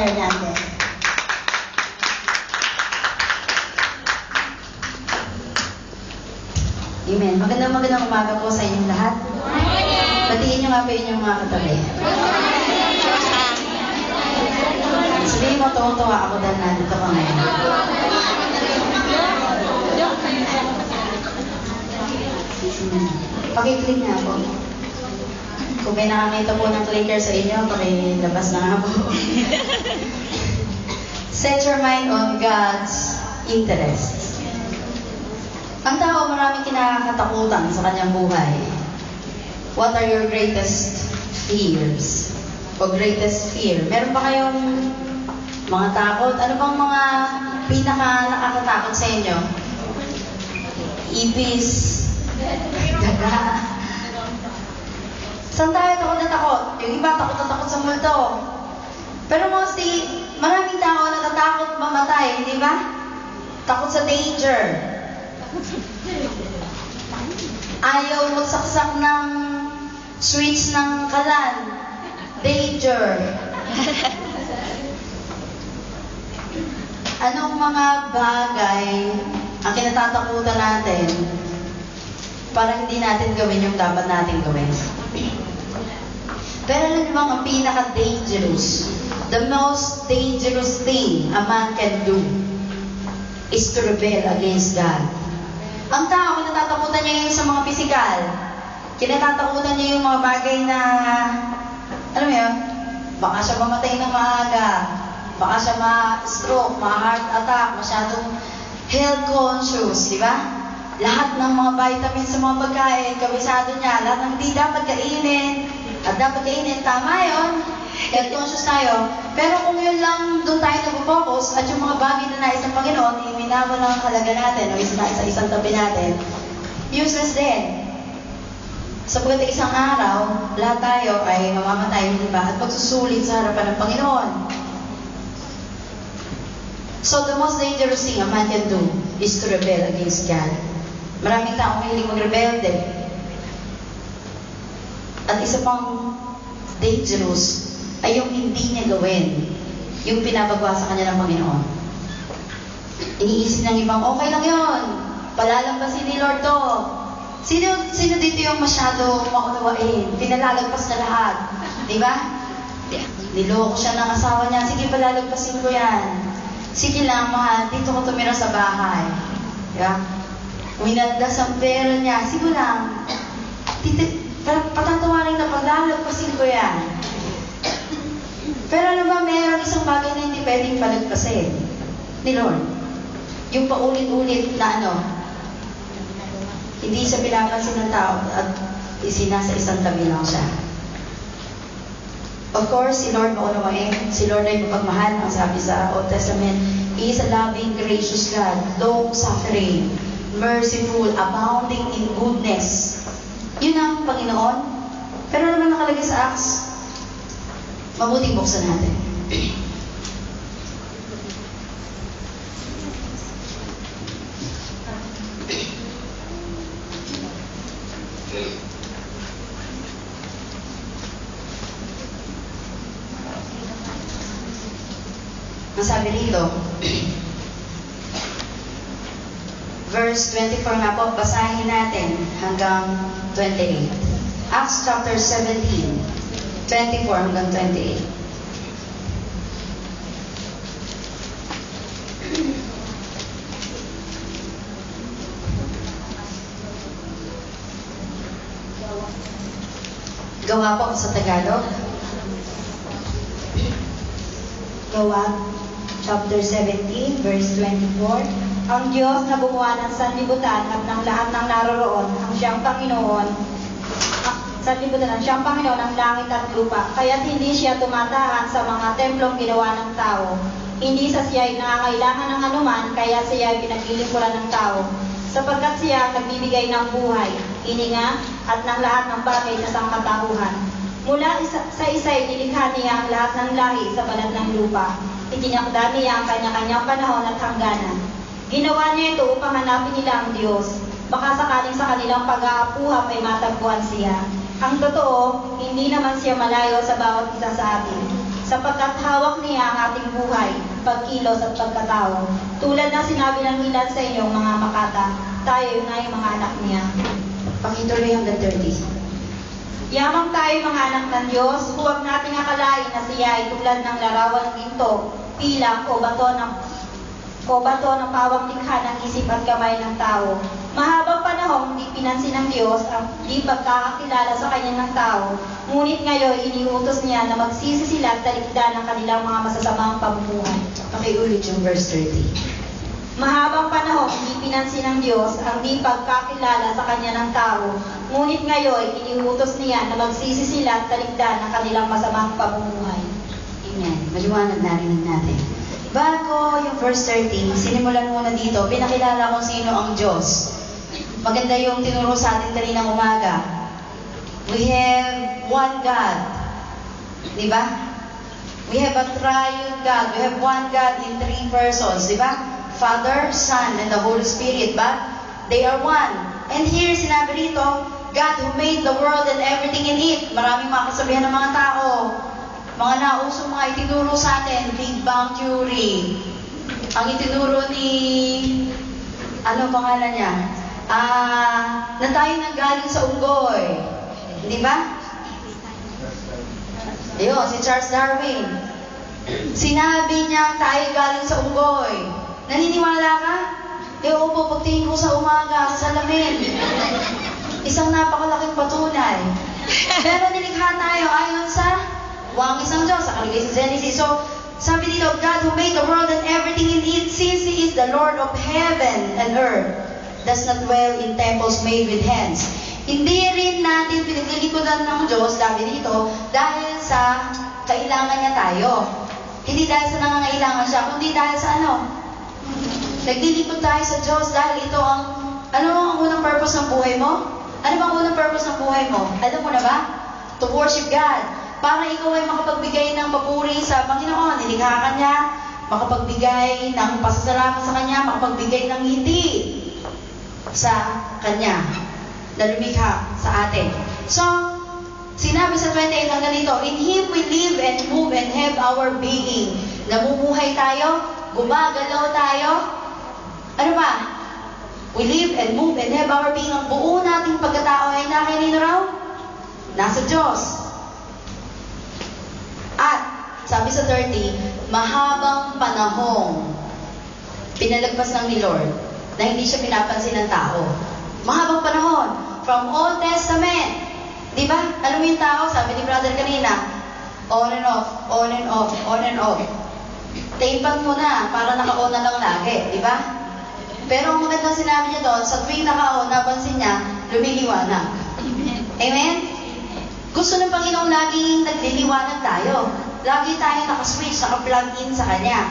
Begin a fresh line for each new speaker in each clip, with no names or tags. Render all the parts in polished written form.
Hernandez. Amen. Magandang umaga po sa inyong lahat. Batiin nyo nga po inyong mga katabi. Sabihin mo, tuwa ako dahil nandito ka ngayon. Pakiclick nga po. Kung may nakakita po ng clicker sa inyo, pakilabas na nga po. Set your mind on God's interests. Ang tao maraming kinakatakutan sa kanyang buhay. What are your greatest fears? O greatest fear? Meron ba kayong mga takot? Ano bang mga pinaka nakakatakot sa inyo? Ipis, daga. Saan tayo takot na takot? Yung iba takot na takot sa multo. Pero mostly, maraming tao natatakot mamatay, di ba? Takot sa danger. Ayaw magsaksak ng switch ng kalan. Danger. Anong mga bagay ang kinatatakutan natin para hindi natin gawin yung dapat natin gawin? Pero alam niyo ang pinaka-dangerous, the most dangerous thing a man can do is to rebel against God. Ang tao, kinatatakutan niya yung sa mga pisikal. Kinatatakutan niya yung mga bagay na, alam mo yun, baka siya mamatay ng maaga, baka siya ma-stroke, ma-heart attack, masyadong health conscious, di ba? Lahat ng mga vitamins sa mga pagkain, kabisado niya, lahat ng hindi dapat kainin, at dapat kainin, tama yun, health conscious tayo. Pero kung yun lang, doon tayo nag-focus, at yung mga bagay na nais ng Panginoon, iminamo lang ang halaga natin, o sa isang tabi natin, useless din. Sapagkat isang araw, lahat tayo ay mamamatay, di ba? At magsusulit sa harapan ng Panginoon. So the most dangerous thing a man can do is to rebel against God. Maraming taong mahilig mag-rebelde. At isa pang dangerous ay yung hindi niya gawin, yung pinapagawa sa kanya ng Panginoon. Iniisip ng ibang, okay lang yun, palalampasin ni Lord to. Sino dito yung masyado maunawain? Pinalalagpas na lahat. Di ba? Niloko siya ng asawa niya, sige palalagpasin ko yan. Sige lang, mahal, dito ko tumira sa bahay. Di ba? Winaldas ang pera niya, sige lang. Patatawarin na paglalagpasin ko yan. Pero ano ba, meron isang bagay na hindi pwedeng palagpasin ni Lord. Yung paulit-ulit na hindi siya pinapansin ng tao at isinasa isang tabi lang siya. Of course, si Lord maunawain. Si Lord ay mapagmahal. Ang sabi sa Old Testament, He is a loving, gracious God, long-suffering, merciful, abounding in goodness. Yun ang Panginoon. Pero naman nakalagay sa Acts, mabuting buksan natin. Ang sabi rito, verse 24 nga po, basahin natin hanggang 28. Acts chapter 17, 24 hanggang 28. Gawa po sa Tagalog.
Gawa, chapter 17, verse 24. Ang Diyos na gumawa ng sanlibutan at ng lahat ng naroroon, ang siyang Panginoon, sanlibutan ang siyang Panginoon ng langit at lupa, kaya't hindi siya tumatahan sa mga templong ginawa ng tao. Hindi sa siya ay nangangailangan ng anuman, kaya siya ay pinaglilingkuran ng tao, sapagkat siya ang nagbibigay ng buhay, hininga, at ng lahat ng bagay na sangkatauhan. Mula sa isa'y nilikha niya ang lahat ng lahi sa balat ng lupa. Itinakda niya ang kanya-kanyang panahon at hangganan. Ginawa niya ito upang hanapin nila ang Diyos. Baka sakaling sa kanilang pag-aapuhap ay matagpuan siya. Ang totoo, hindi naman siya malayo sa bawat isa sa atin. sapagkat hawak niya ang ating buhay, pagkilos at pagkatao. Tulad na sinabi ng ilan sa inyong mga makata, tayo nga'y mga anak niya.
Pakituloy hanggang 30.
Yamang tayo mga anak ng Diyos, huwag nating akalain na siya ay tulad ng larawan ng ginto, pilak o bato ng pawang likha ng isip at kamay ng tao. Mahabang panahon, hindi pinansin ng Diyos ang di pagkakakilala sa kanya ng tao, ngunit ngayon iniutos niya na magsisi sila at talikdan ang kanilang mga masasamang pamumuhay.
Pakiulit yung verse 30.
Mahabang panahon, hindi pinansin ng Diyos ang di pagkakilala sa kanya ng tao, ngunit ngayon iniutos niya na magsisi sila at talikdan ang kanilang masamang pamumuhay.
Amen. Maliwanag narinig natin. Bago yung verse 13, sinimulan muna dito, pinakilala kung sino ang Diyos. Maganda yung tinuro sa atin kaninang umaga. We have one God. Di ba? We have a triune God. We have one God in three persons. Di ba? Father, Son, and the Holy Spirit. But they are one. And here, sinabi rito, God who made the world and everything in it. Maraming mga kasabihan ng mga tao. Mga nausong mga itinuro sa atin, Big Bang Theory. Ang itinuro ni, ano pangalan niya? Na tayo nanggaling sa unggoy. Di ba? Ayun, si Charles Darwin. Sinabi niya tayo galing sa unggoy. Naniniwala ka? Opo, pagtingin ko sa umaga, sa salamin. Isang napakalaking patunay. Pero nilikha tayo ayon sa wang isang Diyos, nakalagay sa Genesis. So, sabi dito, God who made the world and everything in it, since He is the Lord of heaven and earth, does not dwell in temples made with hands. Hindi rin natin pinaglilikodan ng Diyos, sabi dito, dahil sa kailangan niya tayo. Hindi dahil sa nangangailangan siya, kundi dahil sa ano? Naglilikod tayo sa Diyos dahil ito ang, ano ang unang purpose ng buhay mo? Ano bang unang purpose ng buhay mo? Alam mo na ba? To worship God. Para ikaw ay makapagbigay ng papuri sa Panginoon. Nilikha ka niya, makapagbigay ng pasasalamat sa Kanya, makapagbigay ng ngiti sa Kanya na lumikha sa atin. So, sinabi sa 28 hanggang dito, in Him we live and move and have our being. Namumuhay tayo, gumagalaw tayo. Ano ba? We live and move and have our being. Ang buo nating pagkatao ay nakinino raw? Nasa Diyos. At, sabi sa 30, mahabang panahong pinalagpas lang ni Lord na hindi siya pinapansin ng tao. Mahabang panahon. From Old Testament. Di ba? Alam mo yung tao, sabi ni brother kanina, on and off, on and off, on and off. Tapan mo na, para naka-on na lang lagi. Di ba? Pero ang magandang sinabi niya doon, sa tuwing naka-on, napansin niya, lumiliwanag. Amen? Gusto ng Panginoon laging nagliliwanag tayo. Lagi tayo nakaswitch, naka-plug in sa Kanya.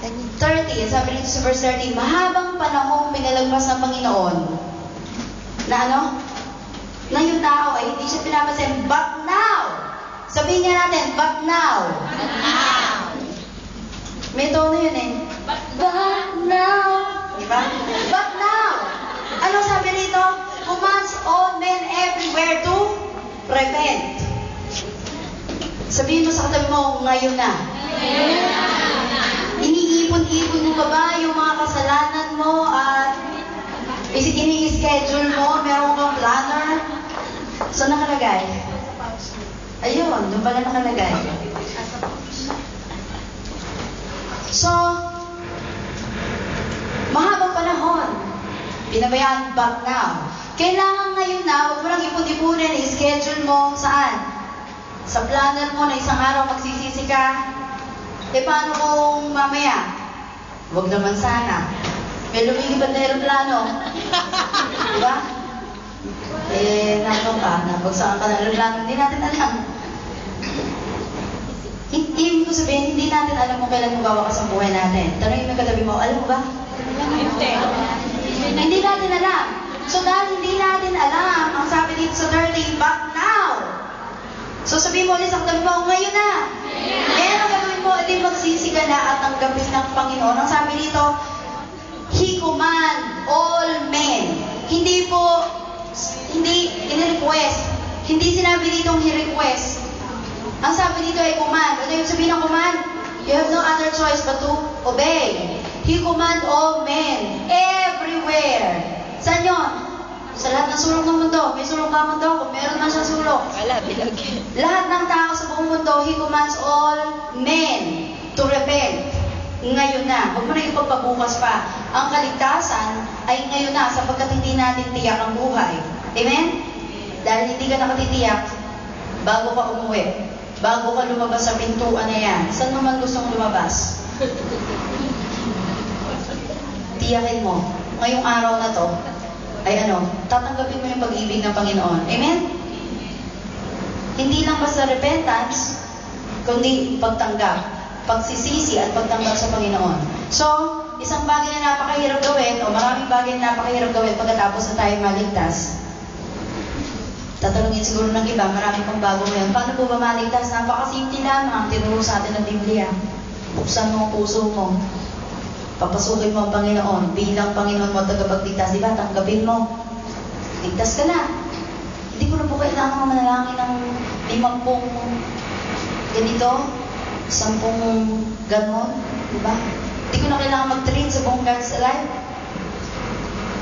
30, sabi dito sa verse 30, mahabang panahong pinalagpas ng Panginoon na ano? Na yung tao ay hindi siya pinapansin, but now! Sabihin niya natin, but now!
But now!
May tono yun eh. But now! Diba? But now! Ano sabi rito? Commands all men everywhere to repent. Sabihin mo sa katabi mo, ngayon na. Iniipon-ipon mo ba ba yung mga kasalanan mo at ini-schedule mo, meron kang planner? So nakalagay? Ayun, doon pala nakalagay. So, mahabang panahon, pinabayaan back now. Kailangan ngayon na, huwag mo lang ipon-ipunin, i-schedule mo saan? Sa planner mo na isang araw magsisisi ka. Paano kung mamaya? Huwag naman sana. May lumilipad na aeroplano. Diba? Nako ka, nabagsakan ka ng aeroplano, hindi natin alam. Ibig ko sabihin, hindi natin alam kung kailan magwawakas ang buhay natin. Tanongin mo katabi mo, alam mo ba? Hindi natin alam. So dahil hindi natin alam, ang sabi dito sa 30, but now. So sabihin mo ulit sa katabi mo, ngayon na. Ngayon ang gagawin mo, edi magsisi ka na at tanggapin ng Panginoon. Ang sabi dito, He command all men. Hindi in-request. Hindi sinabi ditong He request. Ang sabi dito ay command. Ano yung sabihin ng command? You have no other choice but to obey. He command all men, everywhere. Saan yun? Sa lahat ng sulok ng mundo. May sulok ka mundo kung meron man siyang sulok.
Wala, bilog.
Lahat ng tao sa buong mundo, He commands all men to repent. Ngayon na. Huwag mo na ipagpabukas pa. Ang kaligtasan ay ngayon na sapagkat hindi natin tiyak ang buhay. Amen? Dahil hindi ka nakatitiyak, bago ka umuwi, bago ka lumabas sa pintuan na yan, saan mo man gustong lumabas? Tiyakin mo, ngayong araw na to, ay tatanggapin mo yung pag-ibig ng Panginoon. Amen? Hindi lang basta repentance, kundi pagtanggap, pagsisisi at pagtanggap sa Panginoon. So, isang bagay na napakahirap gawin, o maraming bagay na napakahirap gawin pagkatapos na tayo maligtas. Tatanungin siguro ng iba, marami pang bago ngayon. Paano po ba maligtas? Napakasimple lang ang tinuro sa atin ng Biblia. Buksan mo ang puso mo. Papasukin mo ang Panginoon bilang Panginoon mo at tagapagligtas. Diba? Tanggapin mo. Ligtas ka na. Hindi ko na po kailangan manalangin ng 50 ganito, 10 ganon. Diba? Hindi ko na kailangan mag-train sa buong God's life.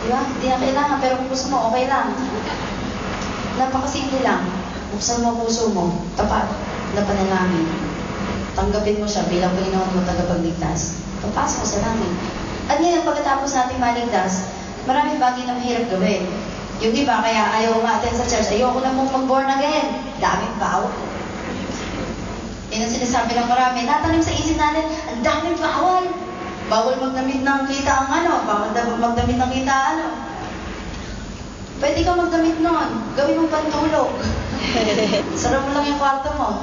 Diba? Hindi na kailangan. Pero kung gusto mo, okay lang. Napakasimple lang. Buksan mo ang puso mo. Tapat na panalangin. Tanggapin mo siya bilang Panginoon mo tagapagligtas. Papasok ko sa langit. At ngayon, pagkatapos natin maligtas, maraming bagay na mahirap gawin. Yung iba, kaya ayaw umaten sa church, ayoko na mong mag-born again. Daming bawal. Yan ang sinasabi ng marami. Tatanong sa isip natin, ang daming bawal. Bawal magdamit ng kita ang bawal magdamit ng kita Pwede ka magdamit nun. Gawin mong pantulog. Sarap mo lang yung kwarto mo.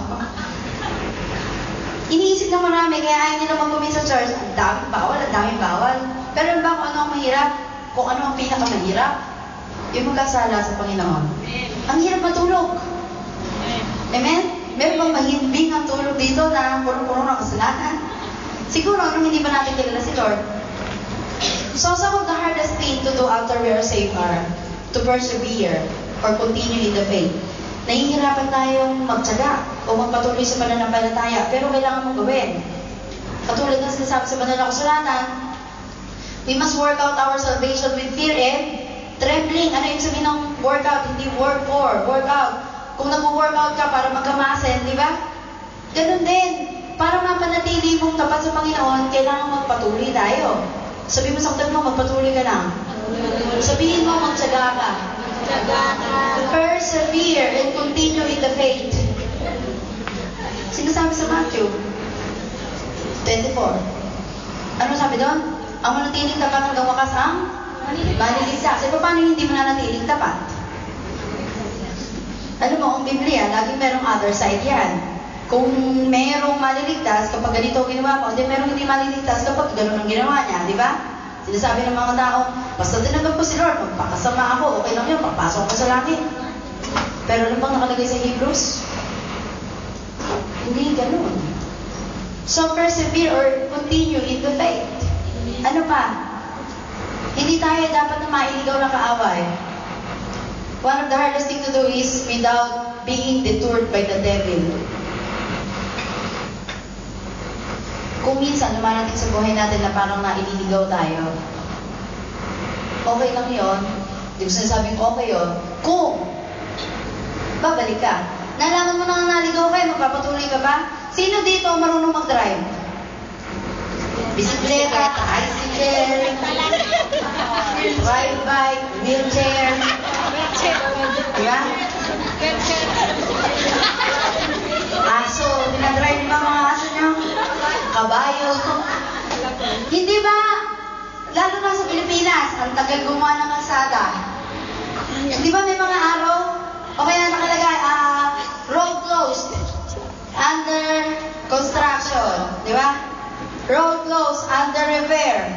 Iniisip ng marami, kaya ayaw nila mag-commit sa church. Ang daming bawal, ang daming bawal. Pero ba kung ano ang mahirap? Kung ano ang pinakamahirap? Yung magkasala sa Panginoon. Ang hirap matulog. Amen? Meron bang mahimbing ang tulog dito na puro-puro ng kasalanan? Siguro, anong hindi pa natin kilala si Lord? So, some of the hardest thing to do after we are saved are to persevere or continue in the faith. Nahihirapan tayong magtyaga o magpatuloy sa pananampalataya, pero kailangan mong gawin. Katulad ng sinasabi sa banal na kasulatan, we must work out our salvation with fear and trembling. Ano yung sabihin ng workout? Hindi work for, workout. Kung nag-workout ka para magkamasin, di ba? Ganun din. Para mapanatili mong tapat sa Panginoon, kailangan magpatuloy tayo. Sabihin mo sa katabi mo, magpatuloy ka lang. Sabihin mo, magtyaga ka. Persevere and continue in the faith. Sinasabi sa Matthew 24. Ano sabi doon? Ang manatiling tapat hanggang wakas ang maliligtas. E paano hindi mananatiling tapat? Alam mo, ang Biblia, laging merong other side yan. Kung merong maliligtas, kapag ganito ginawa mo, hindi merong hindi maliligtas kapag gano'n ang ginawa niya, di ba? Sinasabi ng mga tao, basta tinanggap ko si Lord, magpakasama ako, okay lang yun, papasok ko sa langit. Pero ano bang nakalagay sa Hebrews? Hindi ganun. So, persevere or continue in the faith. Ano pa? Hindi tayo dapat na mailigaw ng kaaway. One of the hardest thing to do is without being detoured by the devil. Kung minsan lumarating sa buhay natin na parang naililigaw tayo, okay lang yun. Hindi ko sinasabing okay yun. Kung babalik ka, nalaman mo na naligaw kayo, magpapatuloy ka ba? Sino dito marunong mag-drive? Bisikleta, tricycle, ride bike, wheelchair. Diba? Aso, dinadrive ba mga aso nyo? Kabayo. Hindi ba, lalo na sa Pilipinas, ang tagal gumawa ng kalsada. Hindi ba may mga araw, o kaya nakalagay, road closed, under construction, di ba? Road closed, under repair.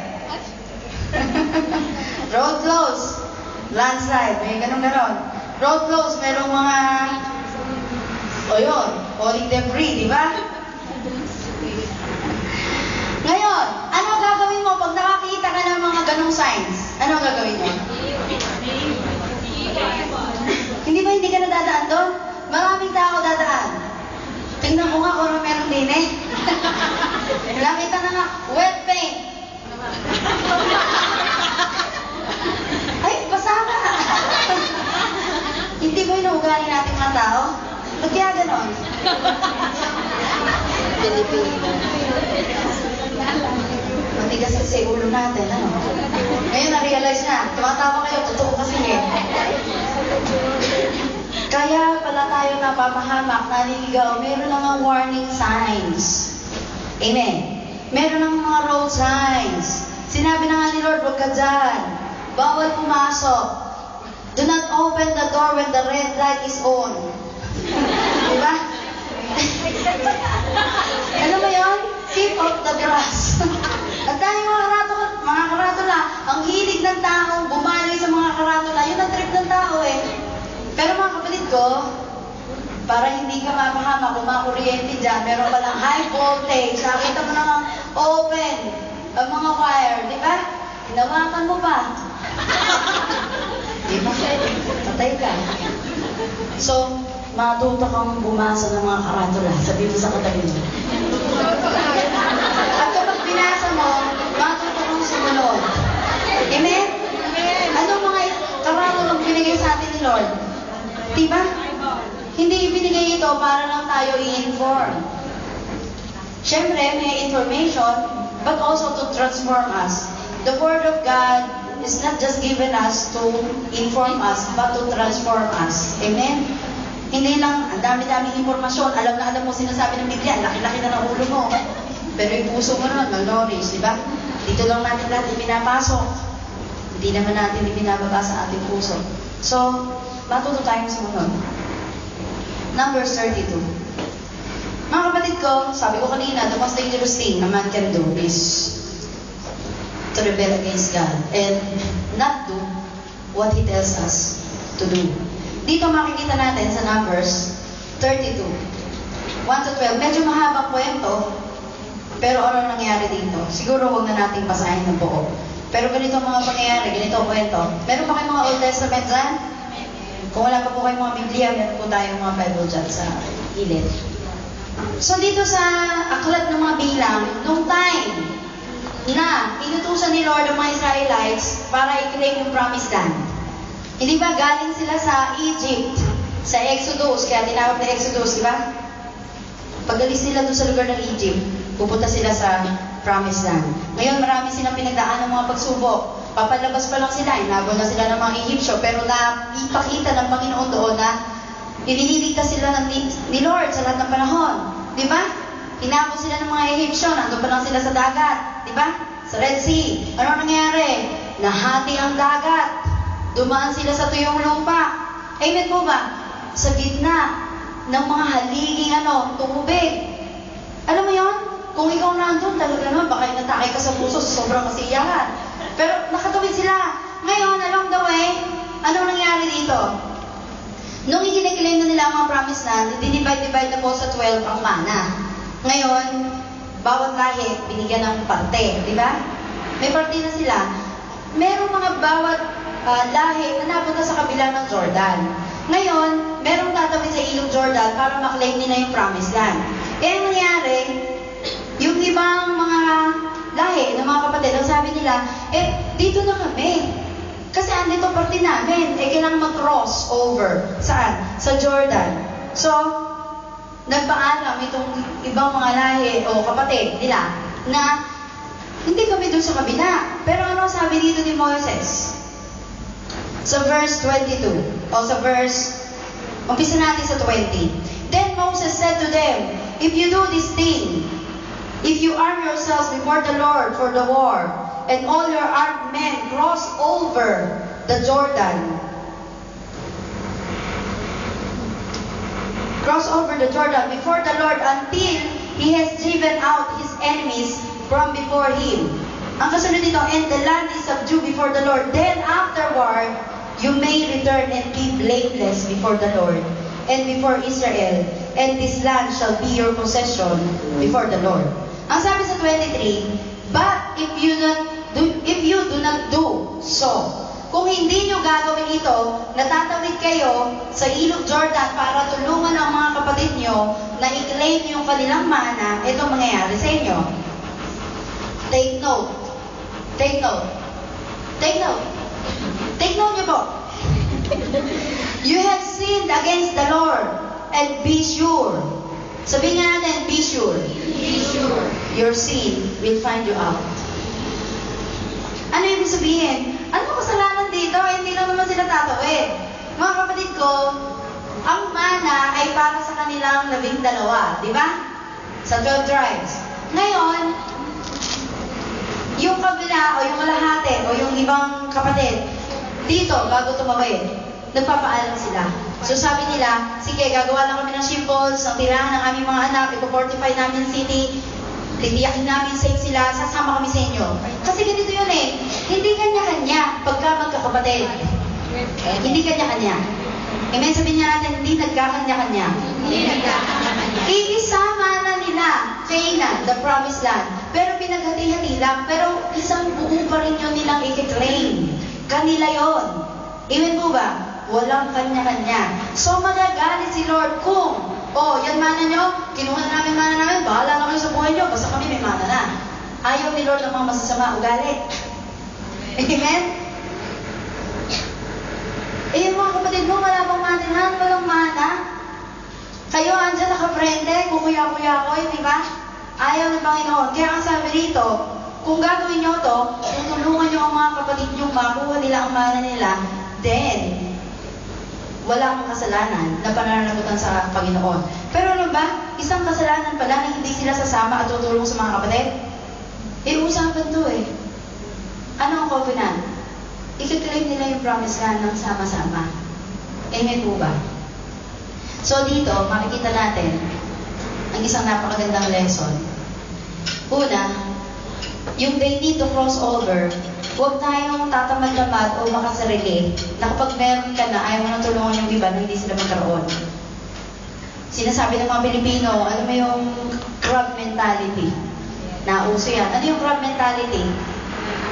Road closed, landslide, may ganun-ganon. Road closed, merong mga, o yun, falling debris, di ba? Ngayon, ano gagawin mo pag nakakita ka ng mga ganong signs? Ano gagawin mo? Hindi ba hindi ka nadadaan doon? Maraming tao dadaan. Tingnan Nakita na nga, wet paint. Ay, basa ka. Hindi mo inuugali natin mga tao? Ba't kaya ganon? Pilipino. Matigas kasi ulo natin, ano? Ngayon na-realize na, tumatawa kayo, totoo kasi eh. Kaya pala tayo napapahamak, naliligaw, meron namang warning signs. Amen. Meron namang mga road signs. Sinabi na nga ni Lord, huwag ka dyan. Bawal pumasok. Do not open the door when the red light is on. Diba? Alam mo yun? Keep off the grass. At dahil mga karatula, ang hilig ng taong bumalik sa mga karatula, yun ang trip ng tao eh. Pero mga kapatid ko, para hindi ka mapahamak kung mga kuryente dyan, meron palang high voltage. Nakita mo naman open ang mga wire, di ba? Hinawakan mo pa. Di ba? Patay ka. So, matuto kang bumasa ng mga karatula. Sabi mo sa katabi mo. At kapag binasa mo, matuto kang sumunod. Amen? Anong mga karatulang binigay sa atin ni Lord? Diba? Hindi ibinigay ito para lang tayo i-inform. Siyempre, may information, but also to transform us. The Word of God is not just given us to inform us, but to transform us. Amen? Hindi lang, ang dami-daming informasyon, alam na alam mo sinasabi ng Biblia, laki-laki na ng ulo mo. Pero yung puso mo naman, malnourished, di ba? Dito lang natin lahat pinapasok. Hindi naman natin ibinababa sa ating puso. So, matuto tayong sumunod. Numbers 32. Mga kapatid ko, sabi ko kanina, the most dangerous thing a man can do is to rebel against God and not do what He tells us to do. Dito makikita natin sa Numbers 32, 1 to 12. Medyo mahabang kwento, pero ano nangyari dito? Siguro huwag na natin basahin ng buo. Pero ganito ang mga pangyayari, ganito ang kwento. Meron pa kayong mga Old Testament dyan? Kung wala pa po kayong mga Biblia, meron po tayong mga Bible dyan sa gilid. So dito sa aklat ng mga bilang, nung time na inutusan ni Lord ang mga Israelites para i-claim yung promised land. Hindi ba galing sila sa Egypt, sa Exodus, kaya tinawag na Exodus, di ba? Pag-alis nila doon sa lugar ng Egypt, pupunta sila sa promised land. Ngayon marami silang pinagdaan ng mga pagsubok. Papalabas pa lang sila, inabol na sila ng mga Egyptyo, pero naipakita ng Panginoon doon na iniligtas sila ni Lord sa lahat ng panahon. Di ba? Hinabol sila ng mga Egyptyo, nandun pa lang sila sa dagat. Di ba? Sa Red Sea. Ano nangyari? Nahati ang dagat. Dumaan sila sa tuyong lupa. Amen po ba? Sa gitna ng mga haliging tubig. Alam mo yon? Kung ikaw nandun, talaga naman, baka inatake ka sa puso sa sobrang kasiyahan. Pero nakatawid sila. Ngayon, along the way, anong nangyari dito? Nung i-claim na nila ang mga promised land, dinivide na po sa 12 ang mana. Ngayon, bawat lahi, binigyan ng parte, di ba? May parte na sila. Merong mga bawat lahi na napunta sa kabila ng Jordan. Ngayon, merong tatawid sa ilog Jordan para maklaim nila yung promised land. Kaya nangyari, yung ibang mga lahi ng mga kapatid, ang sabi nila, dito na kami. Kasi andito parte namin, kailangan mag-cross over. Saan? Sa Jordan. So, nagpaalam itong ibang mga lahi o kapatid nila na hindi kami doon sa kabila. Pero ano sabi dito ni Moses? Sa verse 22, o sa verse, umpisa natin sa 20. Then Moses said to them, if you do this thing, if you arm yourselves before the Lord for the war, and all your armed men cross over the Jordan, before the Lord until He has driven out His enemies from before Him. Ang kasunod dito, and the land is subdued before the Lord. Then afterward, you may return and be blameless before the Lord and before Israel, and this land shall be your possession before the Lord. Ang sabi sa 23, but if you do not do so, kung hindi nyo gagawin ito, natatawid kayo sa ilog Jordan para tulungan ang mga kapatid nyo na i-claim yung kanilang mana, itong mangyayari sa inyo. Take note. Take note. Take note. Take note nyo po. You have sinned against the Lord, and be sure. Sabihin nga natin, be sure.
Be sure.
Your sin will find you out. Ano ibig sabihin? Ano kasalanan dito? Hindi lang naman sila tatawid. Mga kapatid ko, ang mana ay para sa kanilang 12, di ba? Sa 12 tribes. Ngayon, yung kabila o yung kalahati o yung ibang kapatid, dito, bago tumawid, nagpapaalam sila. So sabi nila, sige, gagawa lang kami ng shipbolds, ng tirahan ng aming mga anak, ipo-fortify namin city, titiyakin namin sa sila, sasama kami sa inyo. Kasi ganito yun eh, hindi kanya-kanya pagka magkakapatid. Hindi kanya-kanya. Amen, sabihin niya natin, hindi nagkakanya-kanya.
Hindi nagkakanya-kanya.
Iisama na nila, Canaan, the promised land. Pero pinaghati-hati lang, pero isang buo pa rin yun nilang i-claim. Kanila yon. Amen po ba? Walang kanya-kanya. So magagalit si Lord kung, yan mana nyo, kinuha na namin mana namin, bahala na kayo sa buhay nyo, basta kami may mana na. Ayaw ni Lord ng mga masasama ugali. Amen? Yung mga kapatid mo, wala bang manahan, walang mana. Kayo, andyan nakaprende, kukuya-kuya-koy, di ba? Ayaw ng Panginoon. Kaya ang sabi dito, kung gagawin nyo to, kung tulungan nyo ang mga kapatid nyo, makuha nila ang mana nila, then, wala kang kasalanan na pananagutan sa Panginoon. Pero ano ba? Isang kasalanan pala na hindi sila sasama at tutulong sa mga kapatid? Usapan to eh. Ano ang covenant? I-claim nila yung promise land ng sama-sama. Amen po ba? So dito, makikita natin ang isang napakagandang lesson. Una, yung they need to cross over, huwag tayong tatamad-tamad o makasarili na kapag meron ka na, ayaw mo nang tulungan yung iba na hindi sila magkaroon. Sinasabi ng mga Pilipino, alam mo yung crab mentality. Nauso yan. Ano yung crab mentality?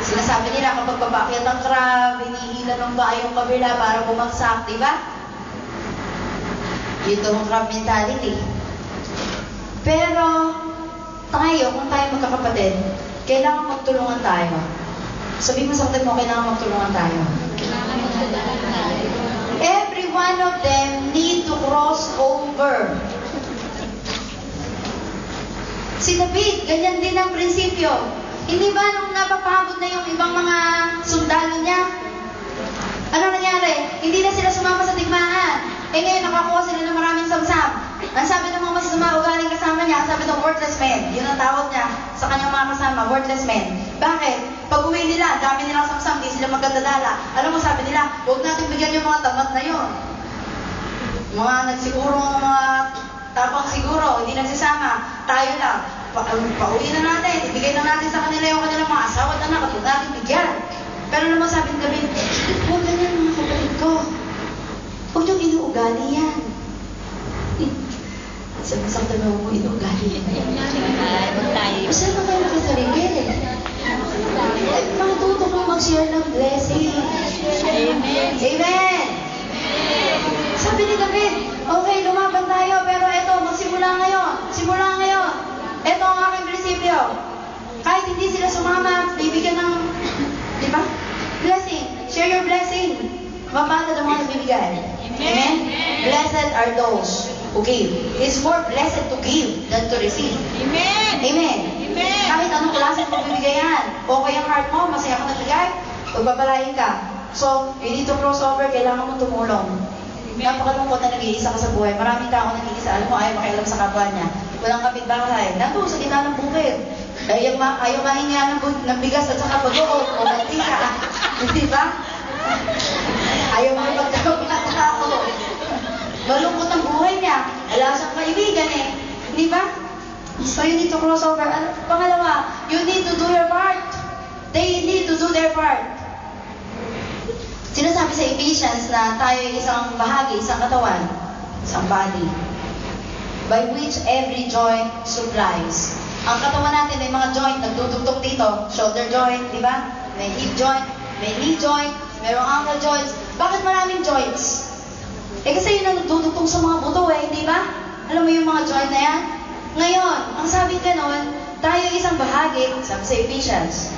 Sinasabi nila kapag babakyat ang crab, hinihila ng ba yung kabila para bumagsak, di ba? Yun ang crab mentality. Pero, tayo, kung tayo magkakapatid, kailangan magtulungan tayo. Sabi mo sa kapatid mo, kailangan magtulungan tayo. Every one of them need to cross over. Si David, ganyan din ang prinsipyo. Hindi ba nung napapagod na yung ibang mga sundalo niya? Ano nangyari? Hindi na sila sumama sa digmaan. Ngayon nakakuha sila ng maraming samsam. Ang sabi ng mga masasama ugaling kasama niya, ang sabi ng worthless men. Yun ang tawag niya sa kanyang mga kasama, worthless men. Bakit? Pag uwi nila, dami nilang samsam, di sila magdadala. Alam mo, sabi nila, huwag natin bigyan yung mga tamad na yun. Mga nagsiguro, mga tapang siguro, hindi nagsisama. Tayo lang. Pauwi na natin, ibigay na natin sa kanila yung kanilang mga asawa at anak at huwag natin bigyan. Pero naman sabi ni David, huwag ganyan mga kapatid ko. Huwag niyong inuugali yan. Sabi sa tanong mo, inuugali yan. Kasi naman kayo nakasarili. Matuto mo mag-share ng blessing.
Amen.
Amen! Sabi ni David, okay, lumaban tayo, pero eto, magsimula ngayon. Simula ngayon. Ito ang aking prinsipyo. Kahit hindi sila sumama, bibigyan ng, di ba? Blessing. Share your blessing. Mapalad ang mga nagbibigay. Amen? Blessed are those who give. It's more blessed to give than to receive.
Amen.
Amen?
Amen.
Kahit anong klase mo bibigayan. Okay ang heart mo, masaya ka nagbigay, pagbabalain ka. So, you need to cross over, kailangan mo tumulong. Napakalungkot na nag-iisa ka sa buhay. Maraming tao nag-iisa. Alam mo, ayaw makialam sa kapwa niya. Walang kapitbahay. Nandun sa gitna ng bukid. Ayaw mahinga ng bigas at saka pag-uot o mantika. Di ba? Ayaw makipagkakapit ng tao. Malungkot ang buhay niya. Wala siyang kaibigan eh. Di ba? So you need to cross over. Pangalawa, you need to do your part. They need to do their part. Sinasabi sa Ephesians na tayo ay isang bahagi, isang katawan, isang body, by which every joint supplies. Ang katawan natin may mga joint, nagdudugtog dito, shoulder joint, di ba? May hip joint, may knee joint, merong ankle joints. Bakit maraming joints? Eh kasi yun ang nagdudugtong sa mga buto di ba? Alam mo yung mga joint na yan? Ngayon, ang sabi ka nun, tayo isang bahagi, sabi sa Ephesians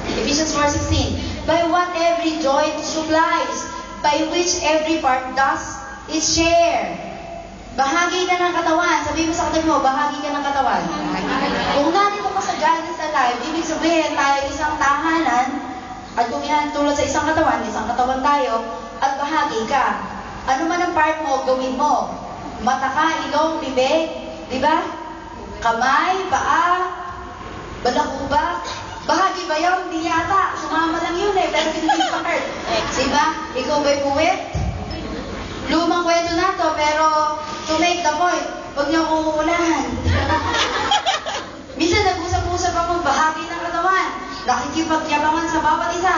4:16, by what every joint supplies, by which every part does its share. Bahagi ka ng katawan. Sabi mo sa katabi mo, bahagi ka ng katawan. Kung nandito ka sa God is alive, ibig sabihin tayo isang tahanan, at kung yan tulad sa isang katawan tayo, at bahagi ka. Ano man ang part mo, gawin mo. Mata ka, ilong, bibig, di ba? Kamay, paa, balakubak. Bahagi ba yun? Hindi yata. Sumama lang yun pero hindi pa part. Di ba? Ikaw ba'y puwet? Lumang kwento na to, pero to make the point, huwag niyo akong uunahan. Minsan nag-usap-usap ako bahagi ng katawan. Nakikipagyabangan sa bawat isa.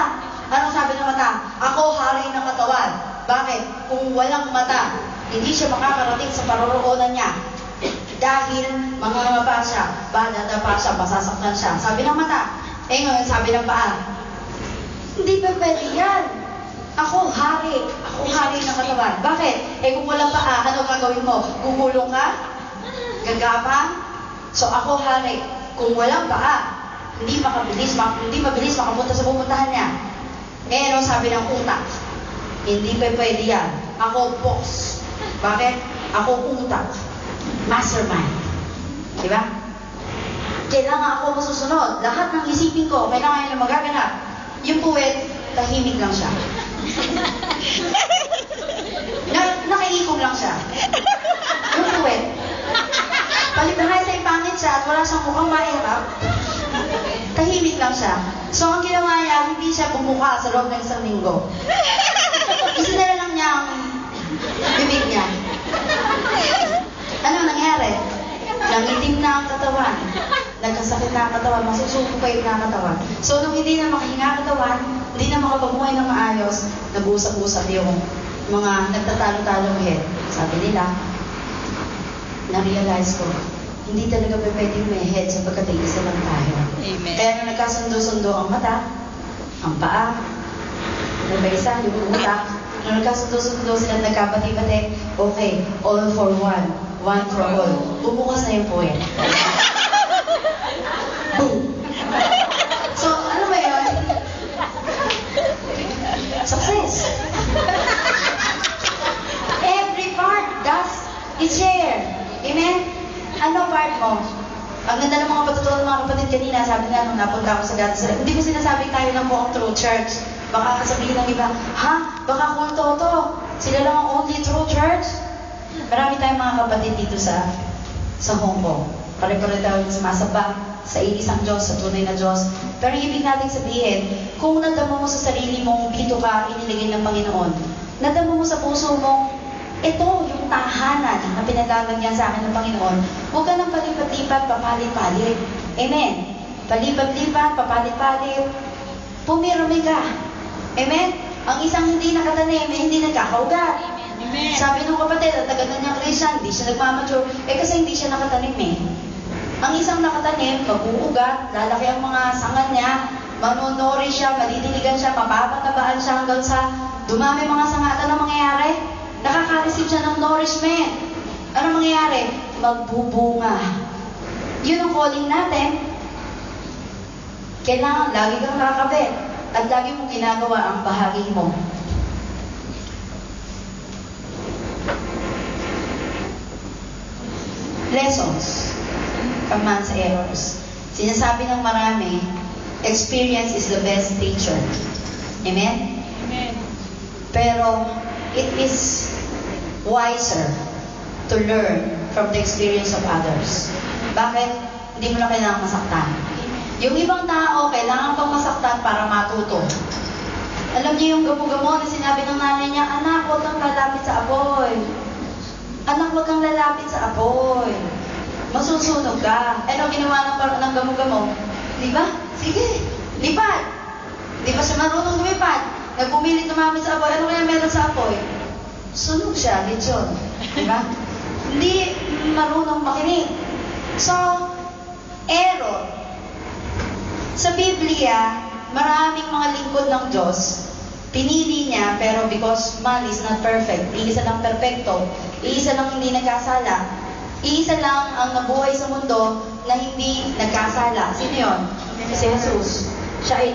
Anong sabi ng mata? Ako hari ng katawan. Bakit? Kung walang mata, hindi siya makakarating sa paroroonan niya. Dahil mangangapa siya, badadapa siya, masasaktan siya. Sabi ng mata. Ngayon sabi ng paa. Hindi pa pwede yan. Ako hari ng katawan. Bakit? Kung walang paa, ano gagawin mo? Gugulong ka? Gagapang? So ako hari. Kung walang paa, hindi mabilis makapunta sa pupuntahan niya. Ano sabi ng utak? Hindi pa pwede yan. Ako boss. Bakit? Ako utak. Mastermind. Diba? Kailangan ako masusunod. Lahat ng isipin ko, kailangan yun na magaganap. Yung puwet, tahimik lang siya. Nakaiikog lang siya. Yung puwet. Palibahay sa ipangit siya at wala siyang mukhang mahirap, tahimik lang siya. So, ang ginawa niya, hindi siya bumuka sa loob ng isang linggo. Isinara lang niya ang bibig niya. Ano nangyari? Nangitim na ang katawan. Nagkasakit na ang katawan. Masusuko na ang katawan. So, nung hindi na makahinga ang katawan, hindi na makapagmuhay ng maayos, nag-usap-usap yung mga nagtatalo-talo head. Sabi nila, na-realize ko, hindi talaga pwedeng may head sapagkat ay isa lang tayo.
Amen.
Kaya nung nagkasundo-sundo ang mata, ang paa, ano ba isa, yung utak, nung nagkasundo-sundo sila nagkabati-bati, okay, all for one for all. Bumukas na yung poet. Boom! So, ano ba yun? Success! Every part does its share. Amen? Ano part mo? Ang ganda ng mga patutunan ng mga kapatid kanina, sabi nga nung napunta ako sa God's hindi ko sinasabi tayo lang po ang true church. Baka sabihin ng iba, baka kulto to. Sila lang ang only true church. Marami tayong mga kapatid dito sa Hong Kong. Pare-pare tayo sumasamba sa isang Diyos, sa tunay na Diyos. Pero ibig natin sabihin, kung nadama mo sa sarili mong dito ka inilagay ng Panginoon, nadama mo sa puso mong ito yung tahanan na pinalagan niya sa akin ng Panginoon, huwag ka nang palipat-lipat, papalit-palit. Amen? Palipat-lipat, papalit-palit. Pumirumi ka. Amen? Ang isang hindi nakatanim, hindi nagkakaugat.
Amen.
Sabi ng kapatid, at tagal na niyang Christian, hindi siya nagmamature. Kasi hindi siya nakatanim Ang isang nakatanim, mag-uugat, lalaki ang mga sanga niya, manonori siya, madidiligan siya, mapapatabaan siya hanggang sa dumami mga sanga. At ano mangyayari? Nakaka-receive siya ng nourishment. Ano mangyayari? Magbubunga. Yun ang calling natin. Kailangan lagi kang nakakabit at lagi mong ginagawa ang bahagi mo. Lessons. Commands, errors. Sinasabi ng marami, experience is the best teacher. Amen?
Amen.
Pero, it is wiser to learn from the experience of others. Bakit? Hindi mo na kailangan masaktan. Yung ibang tao, kailangan pang masaktan para matuto. Alam niyo yung gamo-gamo na sinabi ng nanay niya, anak, huwag kang lalapit sa apoy. Anak, huwag kang lalapit sa apoy. Masusunog ka. Ano ginawa ng gamo-gamo? Di ba? Sige, lipad. Di ba siya marunong lumipad? Nagpumilit lumapit sa apoy. Ano kaya meron sa apoy? Sunog siya, lechon. Di ba? Hindi marunong makinig. So, error. Sa Biblia, maraming mga lingkod ng Diyos Pinili niya, pero because man is not perfect, iisa lang perfecto, iisa lang hindi nagkasala, iisa lang ang nabuhay sa mundo na hindi nagkasala. Sino yun? Si Jesus. Siya ay